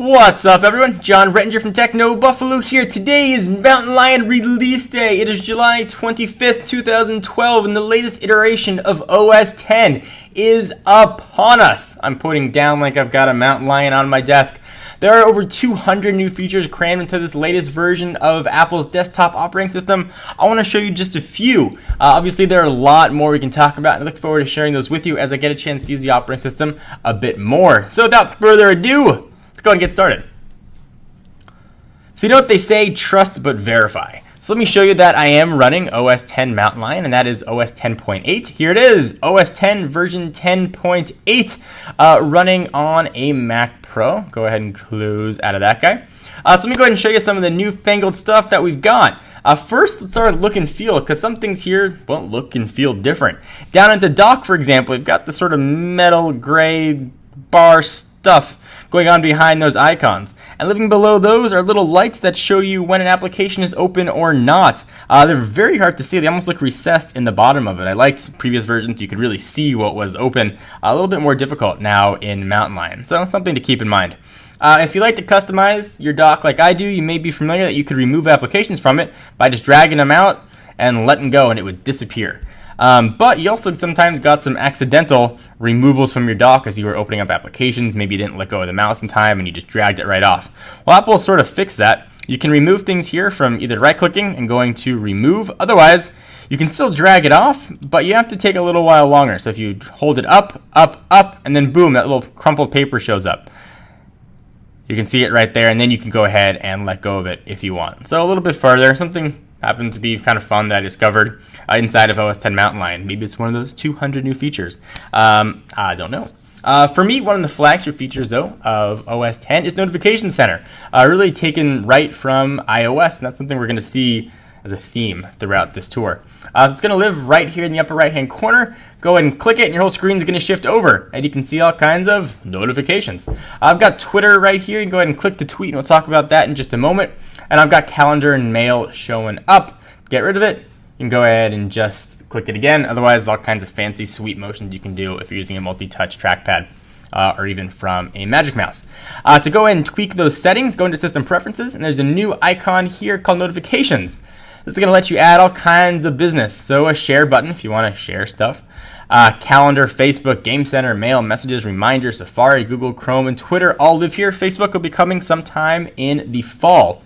What's up, everyone? John Rettinger from Techno Buffalo here. Today is Mountain Lion release day. It is July 25th, 2012, and the latest iteration of OS X is upon us. I'm putting down like I've got a Mountain Lion on my desk. There are over 200 new features crammed into this latest version of Apple's desktop operating system. I want to show you just a few. Obviously, there are a lot more we can talk about, and I look forward to sharing those with you as I get a chance to use the operating system a bit more. So without further ado, let's go ahead and get started. So you know what they say, trust but verify. So let me show you that I am running OS X Mountain Lion, and that is OS 10.8. Here it is, OS X version 10.8, running on a Mac Pro. Go ahead and close out of that guy. So let me go ahead and show you some of the newfangled stuff that we've got. First, let's start with look and feel, because some things here won't look and feel different. Down at the dock, for example, we've got the sort of metal gray bar stuff going on behind those icons. And living below those are little lights that show you when an application is open or not. They're very hard to see. They almost look recessed in the bottom of it. I liked previous versions. You could really see what was open. A little bit more difficult now in Mountain Lion. So something to keep in mind. If you like to customize your dock like I do, you may be familiar that you could remove applications from it by just dragging them out and letting go, and it would disappear. But you also sometimes got some accidental removals from your dock as you were opening up applications. Maybe you didn't let go of the mouse in time and you just dragged it right off. Well, Apple sort of fixed that. You can remove things here from either right-clicking and going to remove. Otherwise, you can still drag it off, but you have to take a little while longer. So if you hold it up, up, up, and then boom, that little crumpled paper shows up. You can see it right there, and then you can go ahead and let go of it if you want. So a little bit further, something happened to be kind of fun that I discovered inside of OS X Mountain Lion. Maybe it's one of those 200 new features. I don't know. For me, one of the flagship features, though, of OS X is Notification Center. Really taken right from iOS, and that's something we're going to see as a theme throughout this tour. It's going to live right here in the upper right-hand corner. Go ahead and click it, and your whole screen is going to shift over, and you can see all kinds of notifications. I've got Twitter right here. You can go ahead and click to tweet, and we'll talk about that in just a moment. And I've got calendar and mail showing up. Get rid of it. You can go ahead and just click it again. Otherwise, all kinds of fancy sweet motions you can do if you're using a multi-touch trackpad. Or even from a Magic Mouse. To go ahead and tweak those settings, go into System Preferences, and there's a new icon here called Notifications. This is going to let you add all kinds of business. So a share button if you want to share stuff. Calendar, Facebook, Game Center, Mail, Messages, Reminders, Safari, Google, Chrome, and Twitter all live here. Facebook will be coming sometime in the fall.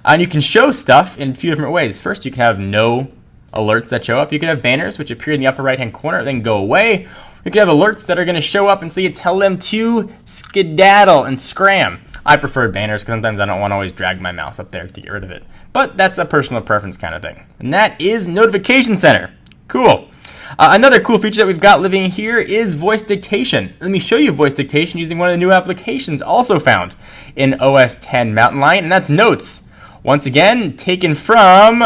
And you can show stuff in a few different ways. First, you can have no alerts that show up. You can have banners, which appear in the upper right-hand corner, then go away. You can have alerts that are going to show up, and so you tell them to skedaddle and scram. I prefer banners because sometimes I don't want to always drag my mouse up there to get rid of it. But that's a personal preference kind of thing. And that is Notification Center. Cool. Another cool feature that we've got living here is voice dictation. Let me show you voice dictation using one of the new applications also found in OS X Mountain Lion, and that's Notes. Once again, taken from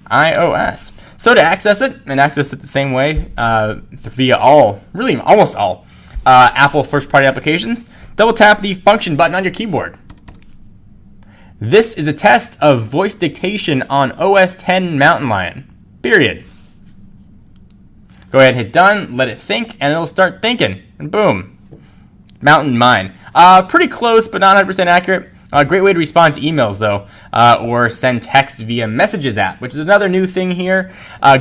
iOS. So to access it, and access it the same way via almost all Apple first-party applications, double tap the function button on your keyboard. This is a test of voice dictation on OS X Mountain Lion, period. Go ahead and hit done, let it think, and it'll start thinking, and boom, Mountain Mine. Pretty close, but not 100% accurate. A great way to respond to emails, though, or send text via Messages app, which is another new thing here.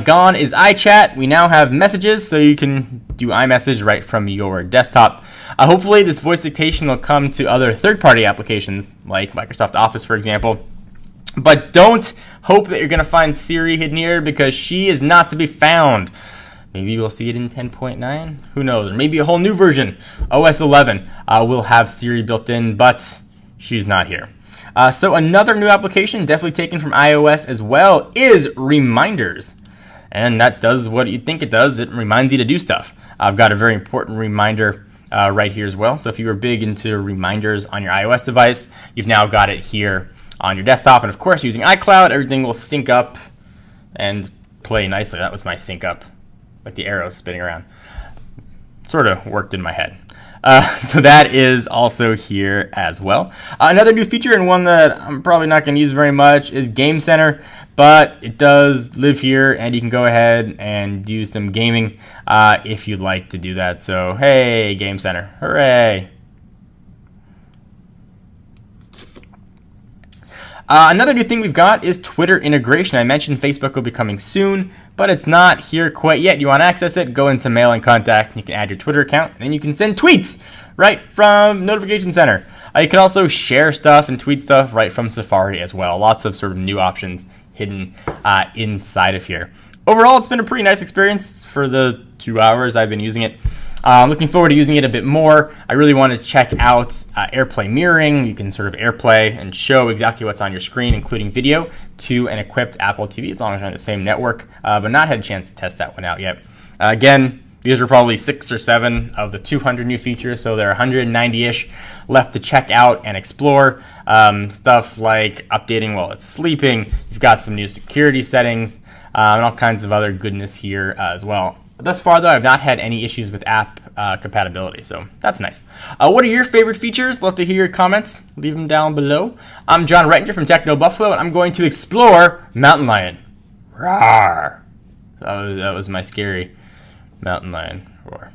Gone is iChat. We now have Messages, so you can do iMessage right from your desktop. Hopefully, this voice dictation will come to other third-party applications, like Microsoft Office, for example. But don't hope that you're going to find Siri hidden here, because she is not to be found. Maybe we'll see it in 10.9. Who knows? Or maybe a whole new version, OS 11, will have Siri built in, but she's not here. So another new application, definitely taken from iOS as well, is Reminders. And that does what you think it does. It reminds you to do stuff. I've got a very important reminder right here as well. So if you were big into reminders on your iOS device, you've now got it here on your desktop. And of course, using iCloud, everything will sync up and play nicely. That was my sync up, like the arrows spinning around. Sort of worked in my head. So that is also here as well. Another new feature, and one that I'm probably not going to use very much, is Game Center, but it does live here, and you can go ahead and do some gaming if you'd like to do that. So, hey, Game Center, hooray. Another new thing we've got is Twitter integration. I mentioned Facebook will be coming soon, but it's not here quite yet. You want to access it, go into Mail and Contact, and you can add your Twitter account, and then you can send tweets right from Notification Center. You can also share stuff and tweet stuff right from Safari as well. Lots of sort of new options hidden inside of here. Overall, it's been a pretty nice experience for the 2 hours I've been using it. I'm looking forward to using it a bit more. I really want to check out AirPlay mirroring. You can sort of AirPlay and show exactly what's on your screen, including video, to an equipped Apple TV, as long as you're on the same network, but not had a chance to test that one out yet. Again, these are probably 6 or 7 of the 200 new features, so there are 190-ish left to check out and explore. Stuff like updating while it's sleeping. You've got some new security settings, and all kinds of other goodness here as well. Thus far, though, I've not had any issues with app compatibility, so that's nice. What are your favorite features? Love to hear your comments. Leave them down below. I'm John Rettinger from Techno Buffalo, and I'm going to explore Mountain Lion. Roar! That was my scary Mountain Lion roar.